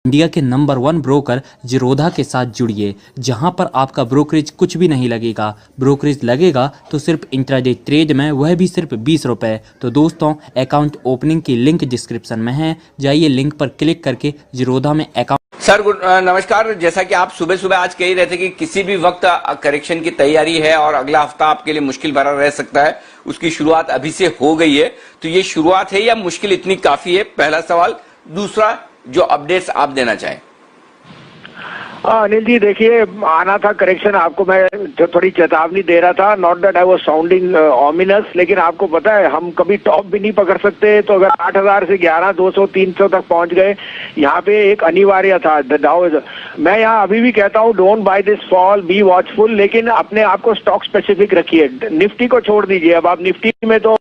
India के number 1 broker Zerodha के साथ जुड़िए, जहां पर आपका ब्रोकरेज कुछ भी नहीं लगेगा। ब्रोकरेज लगेगा तो सिर्फ इंट्राडे ट्रेड में, वह भी सिर्फ 20 रुपए। तो दोस्तों, अकाउंट ओपनिंग की लिंक डिस्क्रिप्शन में है, जाइए लिंक पर क्लिक करके जीरोधा में अकाउंट। सर नमस्कार। जैसा कि आप सुबह सुबह आज कह ही रहे थे कि किसी भी वक्त करेक्शन की तैयारी है और अगला हफ्ता आपके लिए मुश्किल भरा रह सकता है, उसकी शुरुआत अभी से हो गई है, तो ये शुरुआत है या मुश्किल इतनी काफी है? पहला सवाल। दूसरा, जो अपडेट्स आप देना चाहें। अनिल जी, देखिए, आना था करेक्शन, आपको मैं जो थोड़ी चेतावनी दे रहा था, not that I was sounding ominous, लेकिन आपको पता है हम कभी टॉप भी नहीं पकड़ सकते। तो अगर 8,000 से 11,200 300 तक पहुंच गए, यहाँ पे एक अनिवार्य था। मैं यहाँ अभी भी कहता हूँ, don't by this fall, be watchful, लेकिन अपने आप को स्टॉक स्पेसिफिक रखिए। निफ्टी को छोड़ दीजिए, अब आप निफ्टी में तो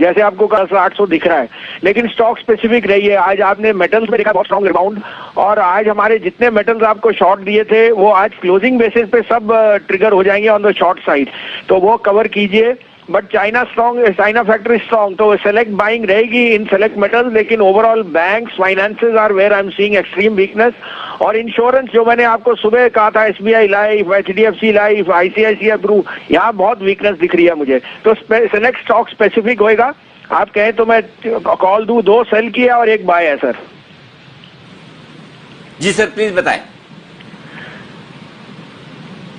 जैसे आपको 800 दिख रहा है, लेकिन स्टॉक स्पेसिफिक रहिए। आज आपने मेटल्स में देखा बहुत स्ट्रॉन्ग रिबाउंड, और आज हमारे जितने मेटल्स आपको शॉर्ट दिए थे वो आज क्लोजिंग बेसिस पे सब ट्रिगर हो जाएंगे ऑन द शॉर्ट साइड, तो वो कवर कीजिए। But China strong, China factory strong, तो सेलेक्ट बाइंग रहेगी इन सेलेक्ट मेटल्स, लेकिन overall banks, finances are where I am seeing extreme weakness. और इंश्योरेंस, जो मैंने आपको सुबह कहा था, SBI life, HDFC life, ICICI Pru, यहाँ बहुत वीकनेस दिख रही है मुझे। तो सेलेक्ट स्टॉक स्पेसिफिक होएगा। आप कहें तो मैं कॉल दूं, 2 सेल किया और 1 बाय है सर। जी सर, प्लीज बताएं।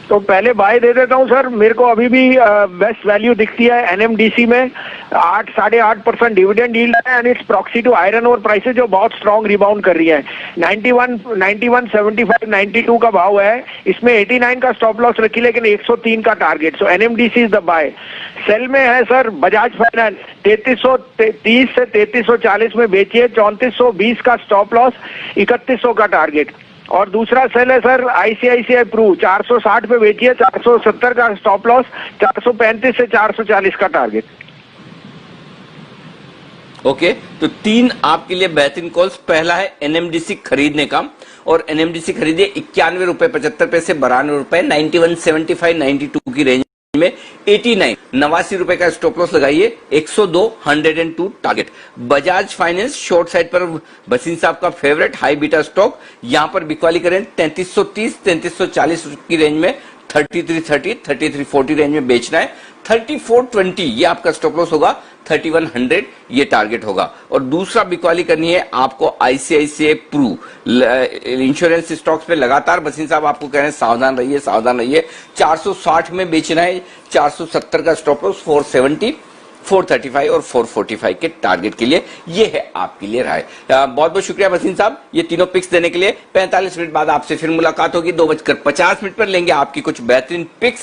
तो पहले बाय दे देता हूं सर। मेरे को अभी भी बेस्ट वैल्यू दिखती है एनएमडीसी में, 8.5% डिविडेंड यील्ड है, and it's proxy to iron ore prices जो बहुत स्ट्रॉन्ग रिबाउंड कर रही है। 91.75 92 का भाव है, इसमें 89 का स्टॉप लॉस रखी, लेकिन 103 का target. So NMDC is the buy. SAIL में है सर बजाज फाइनेंस, 3330 से 3340 में बेचिए, 3420 का स्टॉप लॉस, 3100 का टारगेट। और दूसरा सेल है सर आईसीआईसीआई प्रू, 460 पे बेचिए, 470 का स्टॉप लॉस, 435 से 440 का टारगेट। ओके, तो 3 आपके लिए बेहतरीन कॉल्स। पहला है एनएमडीसी खरीदने का, और एनएमडीसी खरीदिए 91 रुपए 75 पैसे, 92 रुपए, 91.75 92 की रेंज में, 89 रुपए का स्टॉप लॉस लगाइए, 102 102 target. Bajaj finance short side पर बसीन साहब का फेवरेट हाई बीटा स्टॉक, यहां पर बिकवाली करें 3330 3340 की रेंज में, 3330 3340 रेंज में बेचना है। 3420 ये आपका स्टॉप लॉस होगा, 3100 ये टारगेट होगा। और दूसरा बिकवाली करनी है आपको आईसीआईसीआई प्रू इंश्योरेंस स्टॉक्स पे लगातार बसीन साहब आपको कह रहे हैं सावधान रहिए, सावधान रहिए। 460 में बेचना है, 470 का स्टॉप लॉस, 470 435 और 445 के टारगेट के लिए। ये है आपके लिए राय। बहुत बहुत शुक्रिया बसीन साहब, ये तीनों पिक्स देने के लिए। 45 मिनट बाद आपसे फिर मुलाकात होगी, 2:50 पर लेंगे आपकी कुछ बेहतरीन पिक्स।